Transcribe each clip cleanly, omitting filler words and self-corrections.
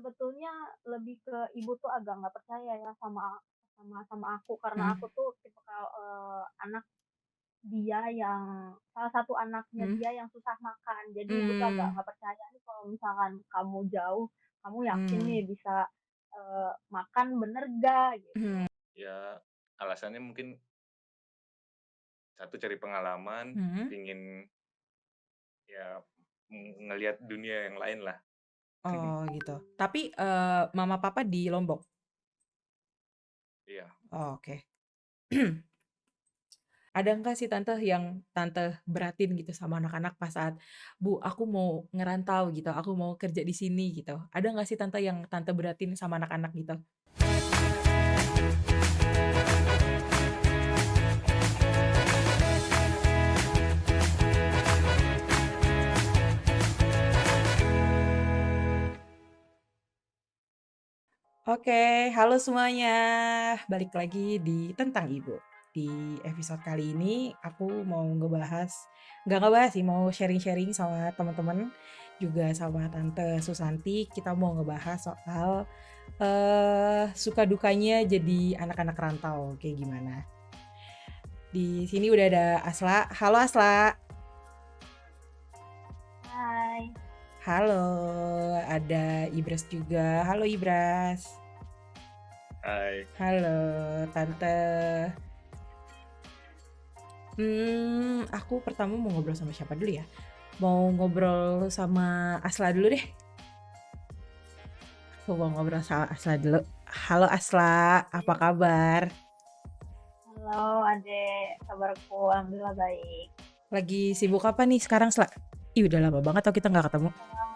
Sebetulnya lebih ke ibu tuh agak nggak percaya ya sama aku karena Mhm, aku tuh tipikal, anak dia yang salah satu anaknya mhm, dia yang susah makan. Jadi ibu tuh agak mmm, nggak percaya nih kalau misalkan kamu jauh, kamu yakin mmm, nih bisa, makan bener nggak gitu. mhm, Ya, alasannya mungkin satu cari pengalaman, mhm. pingin ya, ngelihat dunia yang lain lah. Oh gitu. Tapi, mama papa di Lombok? Iya. Oh, oke. Ada nggak sih tante yang tante beratin gitu sama anak-anak pas saat, "Bu, aku mau ngerantau gitu, aku mau kerja di sini," gitu. Ada nggak sih tante yang tante beratin sama anak-anak gitu? Oke, halo semuanya. Balik lagi di Tentang Ibu. Di episode kali ini aku mau nggak ngebahas sih, mau sharing-sharing sama teman-teman, juga sama Tante Susanti. Kita mau ngebahas soal, suka dukanya jadi anak-anak rantau, kayak gimana. Di sini udah ada Asla. Halo Asla. Hai, Halo, ada Ibras juga. Halo Ibras. Hai. Halo Tante. Aku pertama mau ngobrol sama siapa dulu ya? Mau ngobrol sama Asla dulu deh. Aku mau ngobrol sama Asla dulu. Halo Asla, apa oke. kabar? Halo Adek, kabarku alhamdulillah baik. Lagi sibuk apa nih sekarang, Sla? Ih, udah lama banget tau kita nggak ketemu. Sekarang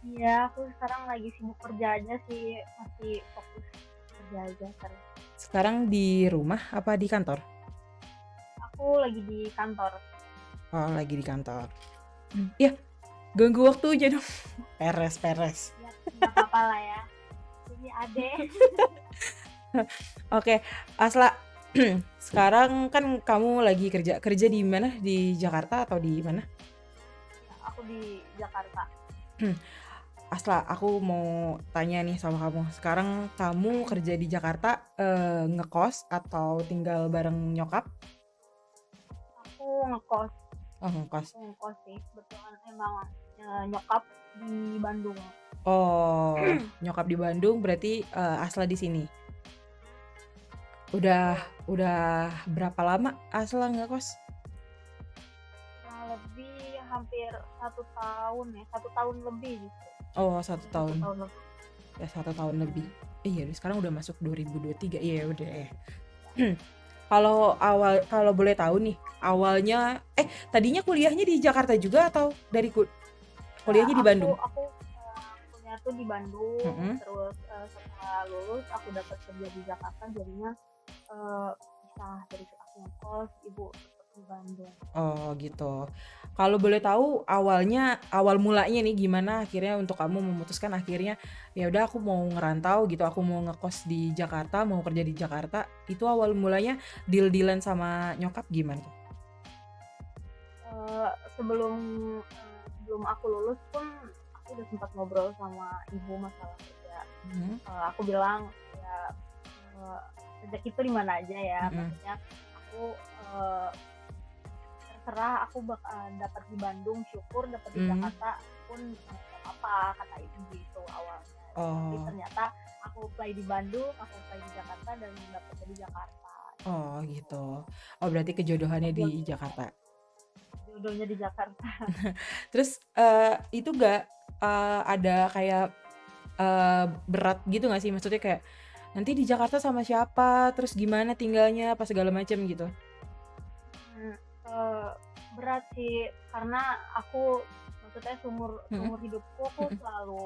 iya, aku sekarang lagi sibuk kerja aja sih, masih fokus kerja aja terus. Sekarang di rumah apa di kantor? Aku lagi di kantor. Oh, lagi di kantor. Ya, ganggu waktunya dong. Peres, peres. Ya, nggak apa-apa lah ya. Ini Ade. Oke, Asla. Sekarang kan kamu lagi kerja. Kerja di mana? Di Jakarta atau di mana? Ya, aku di Jakarta. Asla, aku mau tanya nih sama kamu. Sekarang kamu kerja di Jakarta, ngekos atau tinggal bareng nyokap? Aku ngekos. Oh, ngekos. Aku ngekos sih. Kebetulan emang nyokap di Bandung. Oh, nyokap di Bandung berarti, Asla di sini. Udah Betul. udah berapa lama Asla ngekos? Kurang lebih hampir 1 tahun ya, 1 tahun lebih justru. Oh, satu Hampir satu tahun. tahun lebih. Ya 1 tahun lebih. Mm. Iya, sekarang udah masuk 2023. Iya, udah ya. Ya. Kalau boleh tahu nih, awalnya tadinya kuliahnya di Jakarta juga atau Ya, kuliahnya di aku Bandung? aku kuliah tuh di Bandung, Mhm. terus setelah lulus aku dapat kerja di Jakarta, jadinya pisah dari aku ngekos, ibu tetap di Bandung. Oh gitu. Kalau boleh tahu awal mulanya nih gimana akhirnya untuk kamu memutuskan akhirnya, ya udah aku mau ngerantau gitu, aku mau ngekos di Jakarta, mau kerja di Jakarta, itu awal mulanya deal-deal-an sama nyokap gimana tuh? Eee, sebelum sebelum aku lulus pun aku udah sempat ngobrol sama ibu masalah kerja. Mhm, Aku bilang, ya, eee, rezeki itu di mana aja ya, mhm, maksudnya aku, eee, terserah aku dapat di Bandung, syukur dapat di mmm, Jakarta pun nggak apa-apa, kata ibu gitu awalnya. Tapi oh ternyata aku apply di Bandung, aku apply di Jakarta dan dapetnya di Jakarta oh gitu. gitu. Oh berarti kejodohannya di Takdirnya Jakarta. jodohnya di Jakarta. Terus, itu nggak, ada kayak, berat gitu nggak sih? Maksudnya kayak, nanti di Jakarta sama siapa, terus gimana tinggalnya, apa segala macam gitu? Mmm, eee, berat sih karena aku maksudnya seumur Mhm, seumur hidupku aku mhm, selalu,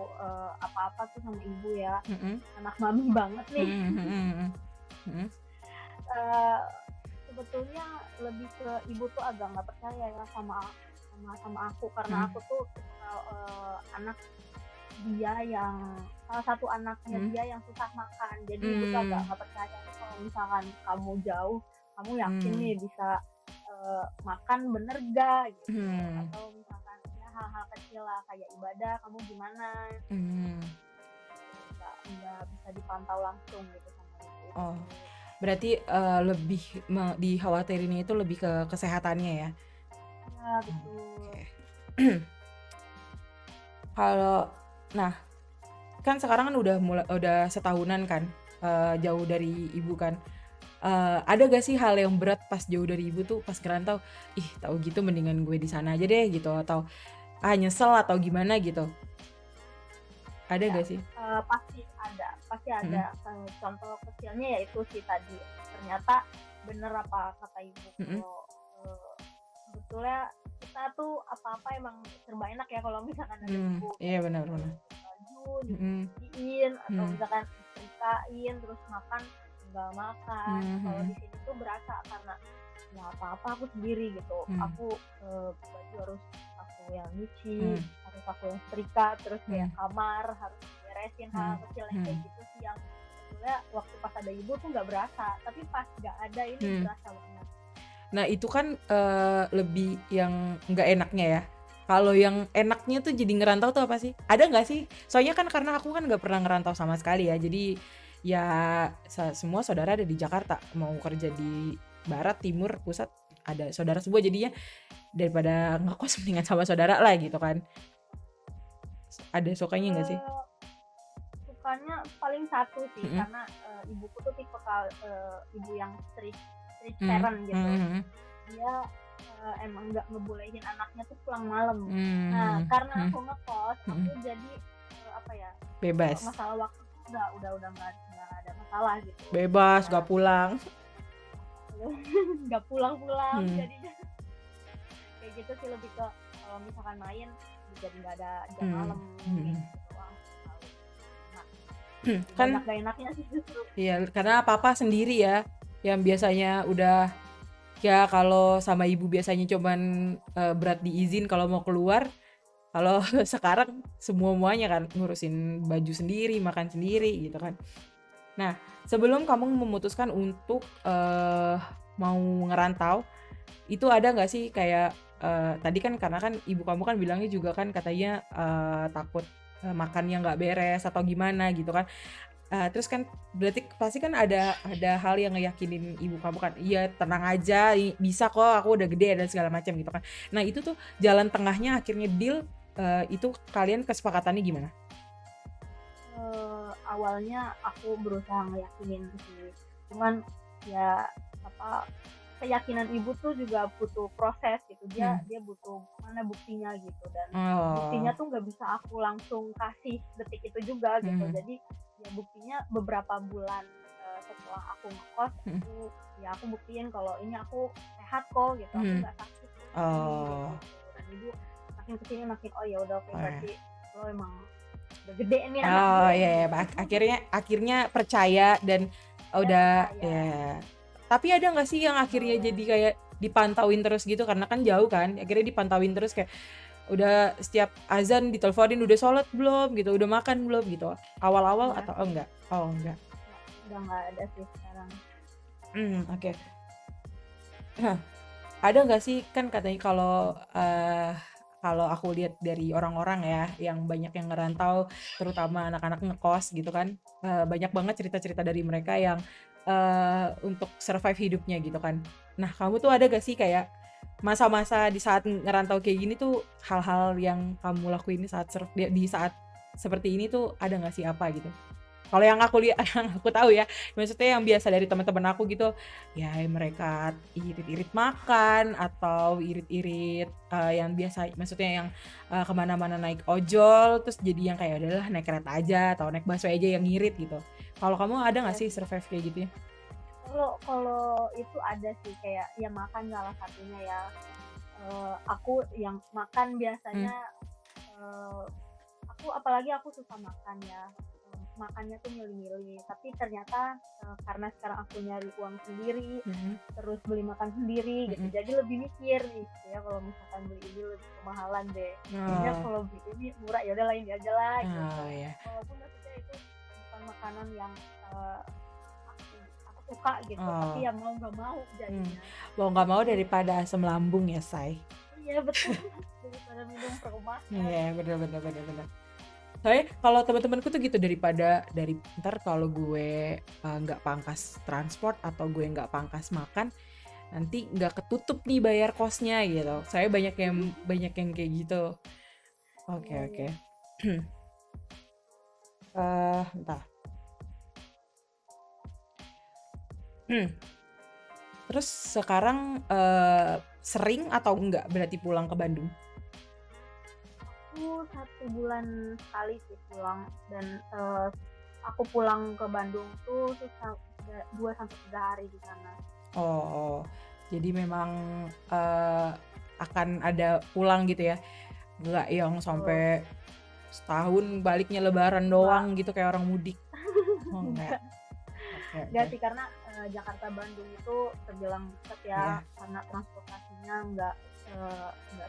apa-apa tuh sama ibu ya, mhm, anak mami banget nih. mhm, mhm, mhm, mhm, Eee, sebetulnya lebih ke ibu tuh agak nggak percaya ya sama aku karena mhm, aku tuh tipikal, anak dia yang salah satu anaknya mhm, dia yang susah makan. Jadi ibu tuh agak mmm, nggak percaya nih kalau misalkan kamu jauh, kamu yakin mmm, nih bisa, makan bener nggak gitu, mhm, atau misalkan ya hal-hal kecil lah kayak ibadah kamu gimana, mmm. dipantau langsung gitu sama ibu Oh, itu. berarti lebih dikhawatirinnya itu lebih ke kesehatannya ya. Iya betul. Oke. Kalau nah kan sekarang kan udah setahunan kan jauh dari ibu kan. Ada gak sih hal yang berat pas jauh dari ibu tuh pas ngerantau, ih tahu gitu mendingan gue di sana aja deh gitu, atau nyesel atau gimana gitu? Ada Ya, gak sih? pasti ada, pasti Mm-mm. ada. Contoh kecilnya yaitu sih tadi, ternyata bener apa kata ibu Mm-mm. kalau sebetulnya kita tuh apa-apa emang serba enak ya kalau misalkan ada ibu, Iya kayak benar-benar. nyuci baju Mm-mm. dicuciin atau Mm. misalkan disetrikain, terus makan tinggal makan. Kalau Mhm. di sini tuh berasa karena ya apa-apa aku sendiri gitu, aku baju harus aku yang nyuci, harus aku yang setrika, terus kayak kamar harus beresin, hal kecil yang kayak gitu sih yang sebetulnya waktu pas ada ibu tuh nggak berasa, tapi pas nggak ada ini berasa banget. Nah itu kan lebih yang nggak enaknya ya. Kalau yang enaknya tuh jadi ngerantau tuh apa sih? Ada nggak sih? Soalnya kan karena aku kan nggak pernah ngerantau sama sekali ya. Jadi ya semua saudara ada di Jakarta. Mau kerja di barat, timur, pusat ada saudara semua. Jadinya daripada ngekos mendingan sama saudara lah gitu kan. Ada sukanya nggak sih? Sukanya paling satu sih, karena ibuku tuh tipe ibu yang strict parent gitu. Dia emang nggak ngebolehin anaknya tuh pulang malam. Nah karena aku ngekos, aku jadi apa ya, bebas. masalah waktu tuh udah nggak ada masalah gitu. Bebas, nggak pulang. Nggak pulang jadinya kayak gitu sih, lebih ke kalau misalkan main jadi nggak ada jam malam gitu doang. Kan Banyak gak enaknya sih justru. Iya, karena papa sendiri ya, yang biasanya udah ya kalau sama ibu biasanya cuman berat diizin kalau mau keluar. Kalau sekarang semuanya kan ngurusin baju sendiri, makan sendiri gitu kan. Nah, sebelum kamu memutuskan untuk mau ngerantau, itu ada nggak sih kayak tadi kan karena kan ibu kamu kan bilangnya juga kan katanya takut makannya nggak beres atau gimana gitu kan. Terus kan berarti pasti kan ada hal yang ngeyakinin ibu kamu kan, iya tenang aja, bisa kok, aku udah gede dan segala macam gitu kan. Nah itu tuh jalan tengahnya akhirnya deal, itu kalian kesepakatannya gimana? Awalnya aku berusaha ngeyakinin sih, cuman ya apa, keyakinan ibu tuh juga butuh proses gitu, dia butuh mana buktinya gitu, dan buktinya tuh nggak bisa aku langsung kasih detik itu juga gitu. Jadi ya buktinya beberapa bulan setelah aku ngekos, aku buktiin kalau ini aku sehat kok gitu, aku nggak sakit kok gitu. Dan ibu makin kesini makin oh ya udah oke, berarti lo emang udah gede nih anak gue. Oh iya, akhirnya percaya dan udah percaya. ya. Tapi ada nggak sih yang akhirnya jadi kayak dipantauin terus gitu, karena kan jauh kan, akhirnya dipantauin terus kayak udah setiap azan diteleponin udah sholat belum gitu, udah makan belum gitu, awal-awal atau enggak? Oh enggak. Udah nggak ada sih sekarang. Oke. Ada nggak sih kan katanya kalau aku lihat dari orang-orang ya yang banyak yang ngerantau, terutama anak-anak ngekos gitu kan, banyak banget cerita-cerita dari mereka yang untuk survive hidupnya gitu kan. Nah kamu tuh ada gak sih kayak masa-masa di saat ngerantau kayak gini tuh, hal-hal yang kamu lakuin di saat seperti ini tuh ada gak sih apa gitu? Kalau yang aku lihat, yang aku tahu ya, maksudnya yang biasa dari teman-teman aku gitu, ya mereka irit-irit makan atau irit-irit yang biasa, maksudnya yang kemana-mana naik ojol, terus jadi yang kayak udahlah naik kereta aja atau naik busway aja yang ngirit gitu. Kalau kamu ada nggak sih survive kayak gitu ya? Kalau itu ada sih, kayak ya makan salah satunya ya. Aku yang makan biasanya apalagi aku suka makan ya. Makannya tuh milih-milih, tapi ternyata karena sekarang aku nyari uang sendiri, terus beli makan sendiri gitu, jadi lebih mikir nih ya, kalau misalkan beli ini lebih kemahalan deh, jadinya kalau beli ini murah ya udah lain aja lah gitu. Walaupun maksudnya itu bukan makanan yang aku suka gitu, tapi ya mau nggak mau jadinya. Mau nggak mau daripada asam lambung ya, Say. Iya betul, daripada minum perumah. Iya benar. Soalnya kalau teman-temanku tuh gitu, dari ntar kalau gue nggak pangkas transport atau gue nggak pangkas makan, nanti nggak ketutup nih bayar kosnya gitu. Saya banyak yang kayak gitu. Oke Iya, oke. iya. Entah. Hmm. Terus sekarang sering atau enggak berarti pulang ke Bandung? Aku 1 bulan sekali sih pulang dan aku pulang ke Bandung tuh 2 sampai 3 hari di sana. Oh, jadi memang akan ada pulang gitu ya? Nggak yang Betul. sampai setahun baliknya lebaran Enggak, doang gitu kayak orang mudik. Oh, enggak. enggak, Oke enggak oke. sih karena Jakarta Bandung itu terbilang dekat ya Iya, karena transportasinya enggak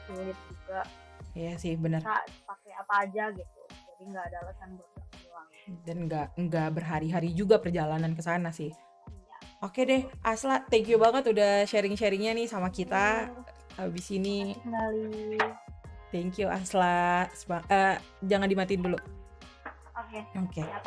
sulit juga. iya sih benar. Bisa pakai apa aja gitu. Jadi enggak ada alasan buat enggak pulang. Dan nggak berhari-hari juga perjalanan ke sana sih. Iya, Oke deh, betul. Asla, thank you banget udah sharing-sharingnya nih sama kita. Iya, Habis ini, makasih kembali. thank you Asla. Jangan dimatiin dulu. Oke, Oke. siap.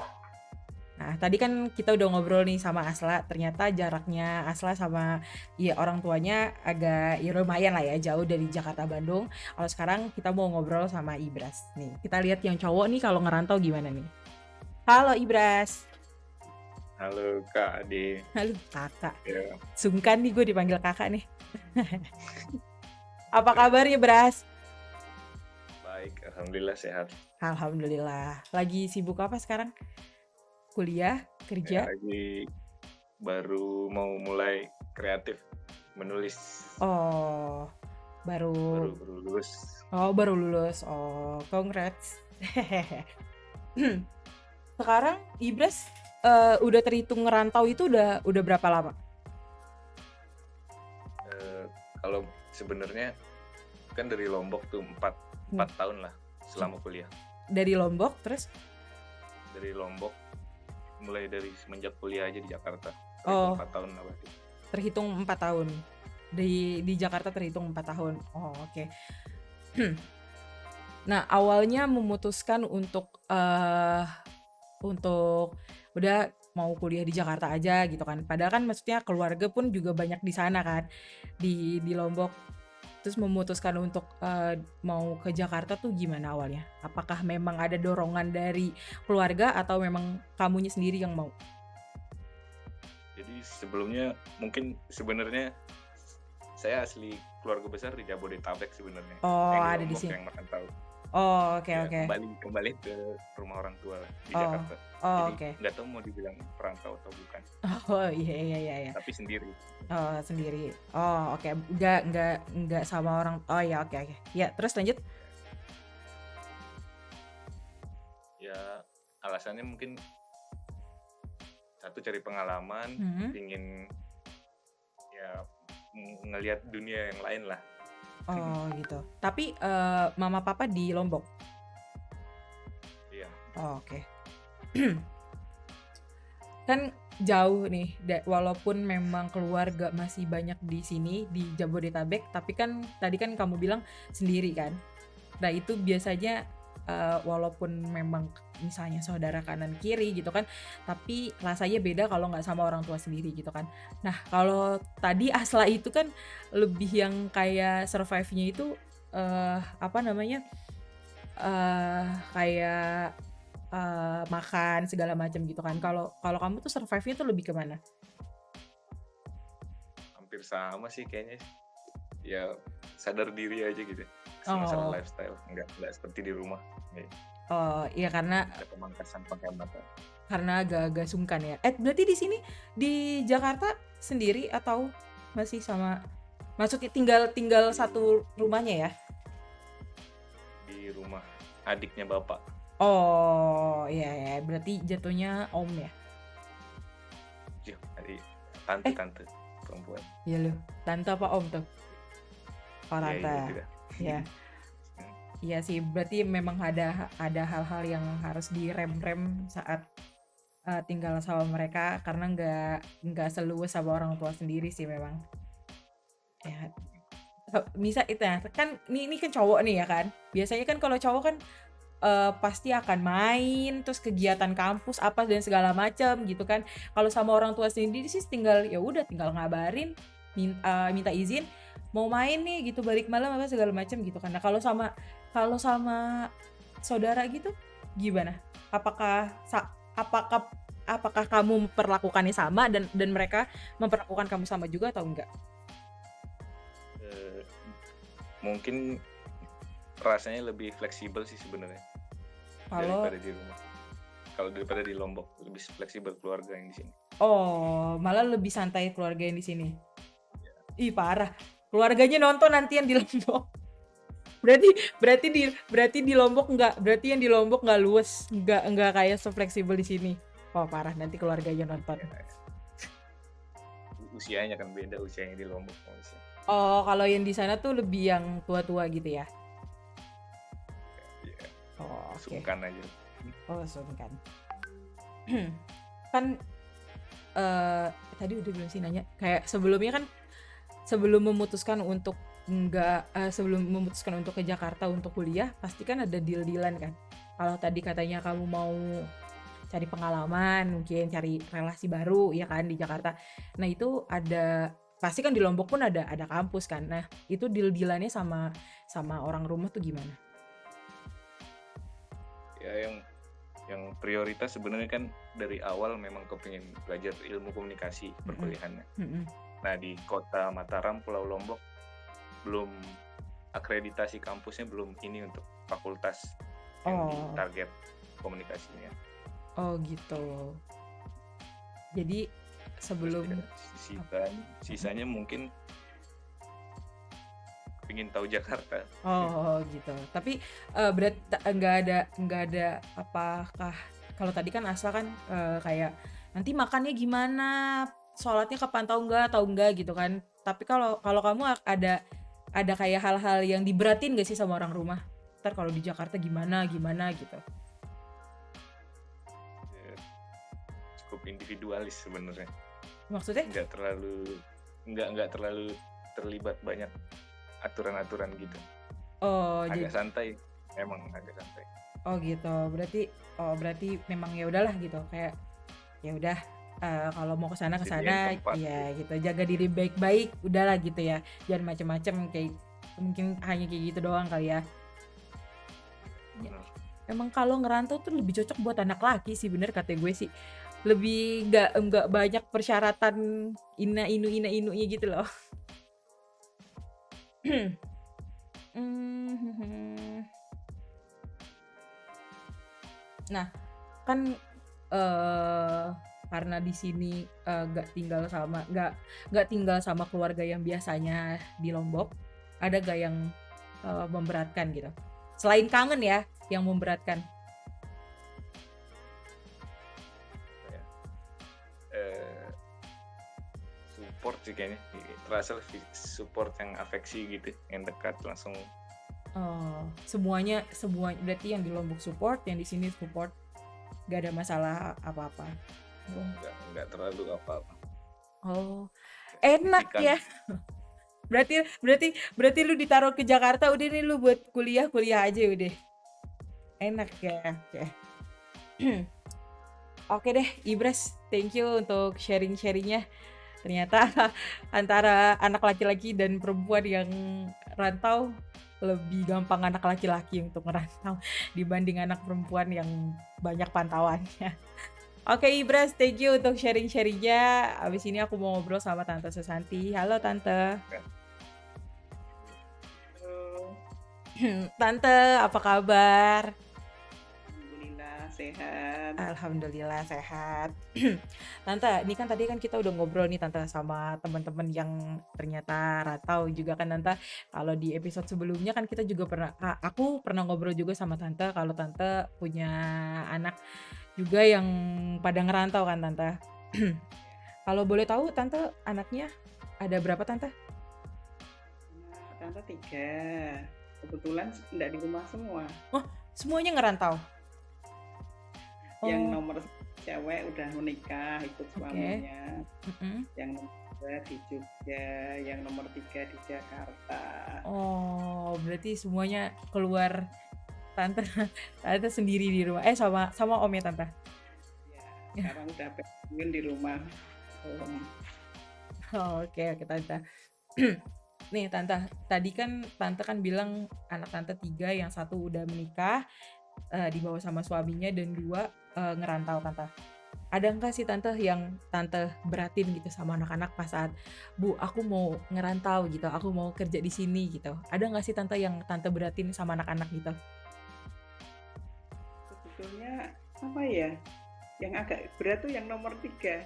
Nah, tadi kan kita udah ngobrol nih sama Asla. Ternyata jaraknya Asla sama ya orang tuanya agak ya lumayan lah ya, jauh dari Jakarta Bandung. Kalau sekarang kita mau ngobrol sama Ibras nih. Kita lihat yang cowok nih kalau ngerantau gimana nih. Halo Ibras. Halo Kak Ade. Halo kakak. Ya, Sungkan nih gue dipanggil kakak nih. Apa kabarnya Bras? baik, alhamdulillah sehat. Alhamdulillah. Lagi sibuk apa sekarang? Kuliah? Ya, Kerja? lagi baru mau mulai kreatif menulis, Oh, baru baru lulus. baru lulus. Oh, congrats. Sekarang Ibras udah terhitung ngerantau itu udah berapa lama? Eh, Kalau sebenarnya kan dari Lombok tuh 4 tahun lah selama kuliah. Dari Lombok terus? Dari Lombok mulai dari semenjak kuliah aja di Jakarta. Oh, 4 tahun lah berarti. terhitung 4 tahun. Di Jakarta terhitung 4 tahun. Oh, oke. Nah, awalnya memutuskan untuk udah mau kuliah di Jakarta aja gitu kan. Padahal kan maksudnya keluarga pun juga banyak di sana kan, di Lombok. Terus memutuskan untuk mau ke Jakarta tuh gimana awalnya? Apakah memang ada dorongan dari keluarga atau memang kamunya sendiri yang mau? Jadi sebelumnya mungkin sebenarnya saya asli keluarga besar di Jabodetabek sebenarnya. Oh, Yang di ada di Lombok sini. yang merantau. Oh, oke Ya oke. kembali ke rumah orang tua di Oh, Jakarta. oh Jadi oke. nggak tahu mau dibilang perantau atau bukan, Oh, iya iya iya iya. tapi sendiri. Oh, sendiri. Oh, oke. Nggak sama orang. Oh ya, oke oke. Ya, terus lanjut. Ya alasannya mungkin satu cari pengalaman, Mhm. ingin ya ngelihat dunia yang lain lah. Oh, gitu. Tapi mama papa di Lombok. Iya, Oh, oke. Kan jauh nih, walaupun memang keluarga masih banyak di sini di Jabodetabek, tapi kan tadi kan kamu bilang sendiri kan. Nah, itu biasanya walaupun memang misalnya saudara kanan kiri gitu kan, tapi rasanya beda kalau nggak sama orang tua sendiri gitu kan. Nah, kalau tadi Asla itu kan lebih yang kayak survive-nya itu apa namanya? Kayak makan segala macam gitu kan. Kalau kalau kamu tuh survive-nya tuh lebih ke mana? hampir sama sih kayaknya. Ya sadar diri aja gitu. Masalah Oh, lifestyle, nggak seperti di rumah. Ya, oh iya ada pemangkasan penghematan. karena agak-agak sungkan ya. Berarti di sini di Jakarta sendiri atau masih sama, maksudnya tinggal tinggal satu rumahnya ya? Di rumah adiknya bapak. Oh, iya ya, berarti jatuhnya om ya. Ya, adik, Eh, tante perempuan. iya loh. Tante apa om tuh? Oh, Iya tante. itu dah. Ya. Iya sih, berarti memang ada hal-hal yang harus direm-rem saat tinggal sama mereka karena nggak seluas sama orang tua sendiri sih memang. Ya, bisa itu ya kan ini kan cowok nih ya kan. Biasanya kan kalau cowok kan pasti akan main, terus kegiatan kampus apa dan segala macam gitu kan. Kalau sama orang tua sendiri sih tinggal ya udah tinggal ngabarin, minta izin mau main nih gitu, balik malam apa segala macam gitu kan. Nah, kalau sama saudara gitu gimana? Apakah apakah kamu memperlakukannya sama dan mereka memperlakukan kamu sama juga atau enggak? Mungkin rasanya lebih fleksibel sih sebenarnya Kalau daripada di rumah. Kalau daripada di Lombok lebih fleksibel keluarga yang di sini. malah lebih santai keluarga yang di sini. Ih parah, keluarganya nonton nanti yang di Lombok. Berarti di Lombok berarti yang di Lombok nggak luas, nggak kayak se-fleksibel di sini. Oh parah, nanti keluarganya nonton. Usianya kan beda, usianya di Lombok sama di sini. Oh, kalau yang di sana tuh lebih yang tua-tua gitu ya? Ya, Oh, oke. sungkan aja. Oh, sungkan. Kan tadi udah belum sih nanya. Kayak sebelumnya kan sebelum memutuskan untuk ke Jakarta untuk kuliah, pasti kan ada deal-dealan kan. Kalau tadi katanya kamu mau cari pengalaman, mungkin cari relasi baru ya kan di Jakarta. Nah, itu pasti kan di Lombok pun ada kampus kan. Nah, itu deal-dealannya sama orang rumah tuh gimana? Ya yang prioritas sebenarnya kan dari awal memang kepingin belajar ilmu komunikasi perkuliahannya. Nah, di kota Mataram, Pulau Lombok belum akreditasi kampusnya belum ini untuk fakultas yang target komunikasinya. Oh gitu. Jadi sebelum sisanya mungkin pengen tahu Jakarta. Oh gitu. Tapi berarti nggak ada apakah kalau tadi kan asal kan kayak nanti makannya gimana, sholatnya kapan tahu nggak gitu kan. Tapi kalau kamu ada kayak hal-hal yang diberatin gak sih sama orang rumah? Ntar kalau di Jakarta gimana gitu. Cukup individualis sebenarnya. Maksudnya? Nggak terlalu terlibat banyak aturan-aturan gitu. Oh, agak santai, emang agak santai. Oh gitu. Berarti memang ya udahlah gitu, kayak ya udah kalau mau kesana ya gitu, jaga diri baik-baik udahlah gitu ya, jangan macem-macem kayak mungkin hanya kayak gitu doang kali ya. Emang kalau ngerantau tuh lebih cocok buat anak laki sih, bener kata gue sih, lebih nggak banyak persyaratan ina-inunya gitu loh. Nah kan karena di sini nggak tinggal sama keluarga yang biasanya di Lombok, ada gak yang memberatkan gitu selain kangen ya yang memberatkan? Support sih kayaknya, terasa support yang afeksi gitu, yang dekat langsung. Semuanya berarti yang di Lombok support, yang di sini support, gak ada masalah apa-apa. Nggak terlalu apa-apa. Enak ya. Berarti lu ditaruh ke Jakarta, udah nih lu buat kuliah aja udah. Enak ya. Oke deh, Ibras, thank you untuk sharing-sharingnya. Ternyata antara anak laki-laki dan perempuan yang rantau, lebih gampang anak laki-laki untuk ngerantau dibanding anak perempuan yang banyak pantauannya. Oke, Ibras, thank you untuk sharing-sharingnya. Abis ini aku mau ngobrol sama Tante Susanti. Halo Tante. Halo. Tante, apa kabar? Sehat. Alhamdulillah sehat. Tante, ini kan tadi kan kita udah ngobrol nih Tante sama teman-teman yang ternyata rantau juga kan Tante. Kalau di episode sebelumnya kan kita juga aku pernah ngobrol juga sama Tante kalau Tante punya anak juga yang pada ngerantau kan Tante. Kalau boleh tahu Tante anaknya ada berapa Tante? Tante 3. Kebetulan enggak di rumah semua. Oh, semuanya ngerantau? Yang nomor cewek udah menikah ikut suaminya. Yang nomor 2 di Jogja, yang nomor 3 di Jakarta. Oh, berarti semuanya keluar tante tante sendiri di rumah. Sama om ya tante. Ya, sekarang udah pengen di rumah. Oke tante. Nih tante, tadi kan tante kan bilang anak tante 3, yang 1 udah menikah, dibawa sama suaminya, dan 2 ngerantau tante. Ada nggak sih tante yang tante beratin gitu sama anak-anak pas saat, Bu, aku mau ngerantau gitu, aku mau kerja di sini gitu. Ada nggak sih tante yang tante beratin sama anak-anak gitu? Sebetulnya apa ya? Yang agak berat tuh yang nomor 3.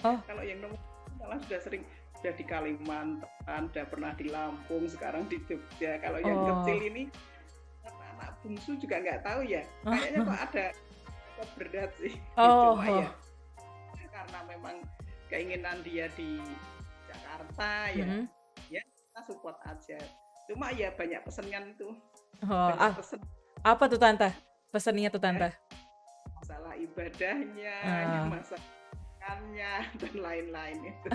Oh. Kalau yang nomor 1 malah sudah di Kalimantan, udah pernah di Lampung, sekarang di Jogja. Kalau yang kecil ini anak bungsu juga nggak tahu ya. Kayaknya kok ada berat sih. Cuma ya karena memang keinginan dia di Jakarta ya kita support aja. Cuma ya banyak pesennya tuh. Pesen. Apa tuh tante? Pesennya tuh tante? Masalah ibadahnya, masakannya dan lain-lain itu.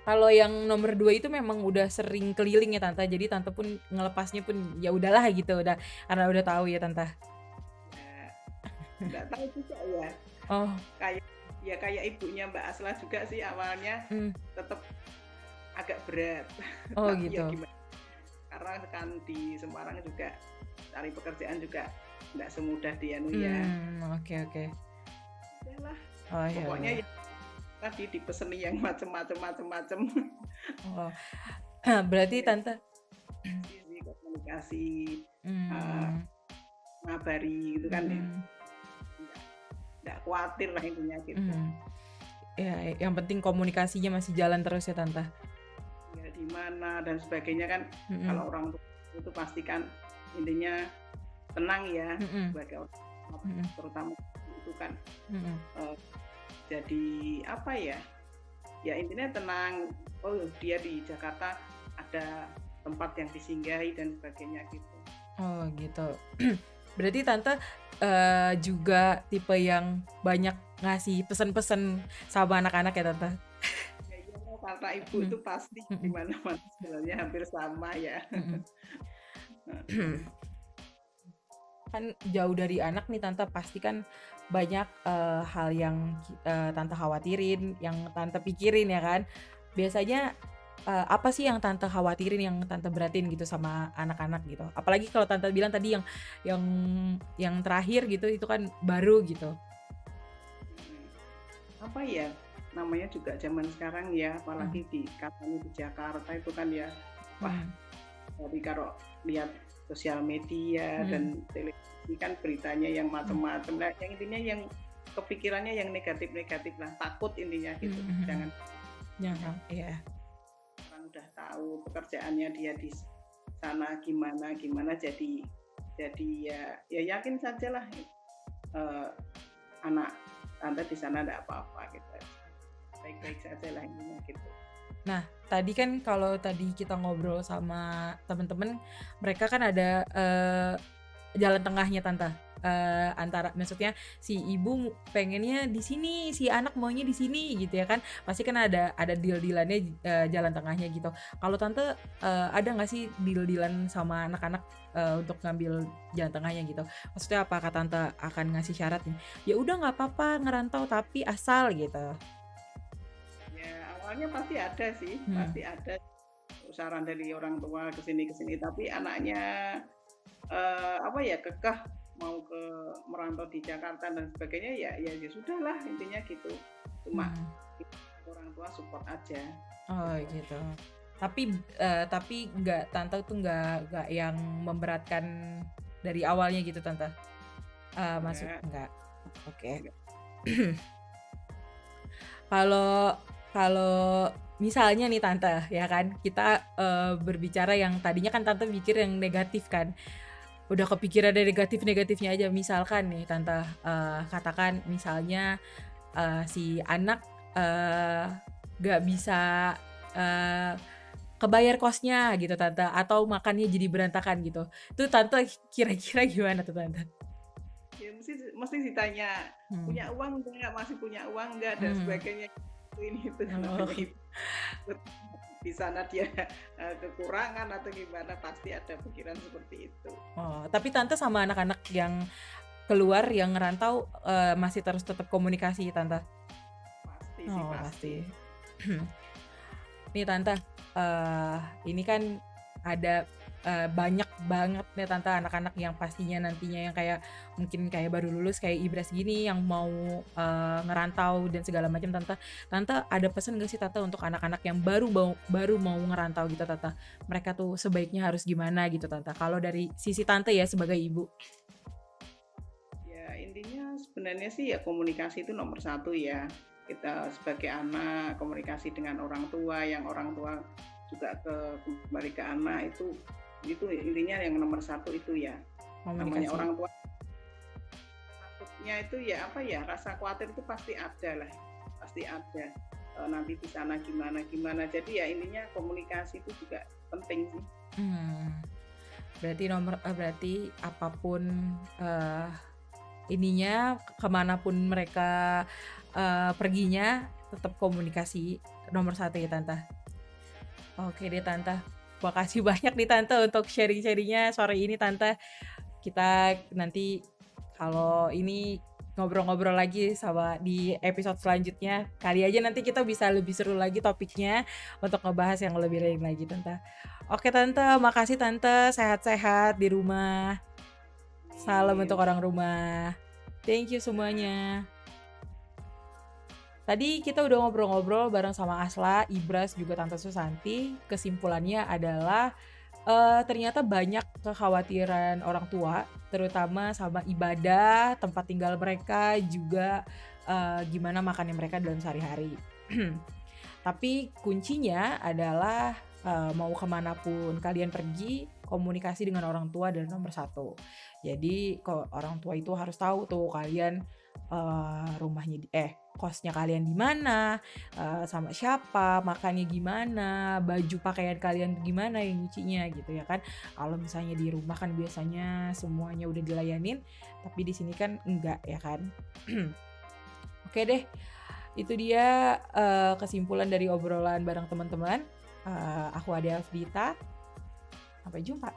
Kalau yang nomor 2 itu memang udah sering keliling ya tante. Jadi tante pun ngelepasnya pun ya udahlah gitu, karena udah tahu ya tante. Nggak tahu juga ya. Kayak ibunya Mbak Asla juga sih awalnya tetap agak berat. Tapi gitu. Ya gimana? Karena kan di Semarang juga cari pekerjaan juga nggak semudah dia ya. Oke. Udahlah. Pokoknya ya tadi dipeseni yang macem-macem. Berarti tante komunikasi, ngabari gitu kan. Nggak khawatir lah intinya gitu. Ya, yang penting komunikasinya masih jalan terus ya tante. Ya di mana dan sebagainya kan. Kalau orang tua itu pastikan intinya tenang ya sebagai orang, terutama itu kan. Jadi apa ya? Ya intinya tenang. Oh dia di Jakarta ada tempat yang disinggahi dan sebagainya gitu. Oh gitu. Berarti tante juga tipe yang banyak ngasih pesan-pesan sama anak-anak ya tante? Ya iya, karena ibu itu pasti di mana-mana sebenarnya hampir sama ya. Kan jauh dari anak nih tante, pasti kan banyak hal yang tante khawatirin, yang tante pikirin ya kan. Biasanya apa sih yang tante khawatirin, yang tante beratin gitu sama anak-anak gitu? Apalagi kalau tante bilang tadi yang terakhir gitu, itu kan baru gitu. Apa ya? Namanya juga zaman sekarang ya, apalagi katanya di Jakarta itu kan ya, wah. Jadi kalau lihat sosial media dan televisi kan beritanya yang macam-macam lah. Yang intinya yang kepikirannya yang negatif-negatif lah, takut intinya gitu. Jangan ya. Udah tahu pekerjaannya dia di sana gimana jadi ya yakin sajalah anak tante di sana enggak apa-apa gitu, baik-baik saja lah intinya gitu. Nah tadi kan kalau tadi kita ngobrol sama teman-teman, mereka kan ada jalan tengahnya tante, antara maksudnya si ibu pengennya di sini, si anak maunya di sini gitu ya kan, pasti kan ada deal-dealannya, jalan tengahnya gitu. Kalau tante ada nggak sih deal-dealan sama anak-anak untuk ngambil jalan tengahnya gitu? Maksudnya apakah tante akan ngasih syarat nih, ya udah nggak apa-apa ngerantau tapi asal gitu? Ya awalnya pasti ada sih, pasti ada saran dari orang tua kesini, tapi anaknya apa ya kekeh mau ke merantau di Jakarta dan sebagainya ya sudahlah intinya gitu. Cuma orang tua support aja. Oh gitu. Tapi nggak, tante tuh nggak yang memberatkan dari awalnya gitu tante? Maksud nggak? Oke. Kalau misalnya nih tante ya kan, kita berbicara yang tadinya kan tante mikir yang negatif kan, udah kepikiran dari negatifnya aja. Misalkan nih tante katakan misalnya si anak gak bisa kebayar kosnya gitu tante, atau makannya jadi berantakan gitu, tuh tante kira-kira gimana tuh tante? Ya mesti ditanya punya uang enggak, masih punya uang enggak dan sebagainya. Ini itu di sana dia kekurangan atau gimana, pasti ada pikiran seperti itu. Oh, tapi Tante sama anak-anak yang keluar yang ngerantau masih terus tetap komunikasi Tante? Pasti sih, Oh, pasti. Nih Tante, ini kan ada banyak banget nih Tante anak-anak yang pastinya nantinya yang kayak mungkin kayak baru lulus kayak Ibras gini yang mau ngerantau dan segala macam Tante ada pesan gak sih Tante untuk anak-anak yang baru mau ngerantau gitu Tante, mereka tuh sebaiknya harus gimana gitu Tante kalau dari sisi Tante ya sebagai ibu? Ya intinya sebenarnya sih ya komunikasi itu nomor satu ya. Kita sebagai anak komunikasi dengan orang tua, yang orang tua juga kembali ke anak, itu intinya yang nomor satu itu ya. Namanya orang tua, takutnya itu ya apa ya, rasa khawatir itu pasti ada lah, pasti ada. Nanti di sana gimana. Jadi ya intinya komunikasi itu juga penting sih. Berarti apapun ininya kemanapun mereka perginya tetap komunikasi nomor satu ya Tante. Oke deh Tante, makasih banyak nih Tante untuk sharing-sharingnya sore ini Tante. Kita nanti kalau ini ngobrol-ngobrol lagi sama di episode selanjutnya. Kali aja nanti kita bisa lebih seru lagi topiknya untuk ngebahas yang lebih lain lagi Tante. Oke Tante, makasih Tante, sehat-sehat di rumah. Salam untuk orang rumah. Thank you semuanya. Tadi kita udah ngobrol-ngobrol bareng sama Asla, Ibras, juga Tante Susanti. Kesimpulannya adalah ternyata banyak kekhawatiran orang tua, terutama sama ibadah, tempat tinggal mereka, juga gimana makannya mereka dalam sehari-hari. Tapi kuncinya adalah mau kemanapun kalian pergi, komunikasi dengan orang tua adalah nomor satu. Jadi orang tua itu harus tahu tuh kalian kosnya kalian di mana, sama siapa, makannya gimana, baju pakaian kalian gimana yang nyucinya gitu ya kan. Kalau misalnya di rumah kan biasanya semuanya udah dilayanin, tapi di sini kan enggak ya kan. Oke deh, itu dia kesimpulan dari obrolan bareng teman-teman. Aku Ade Afdita, sampai jumpa.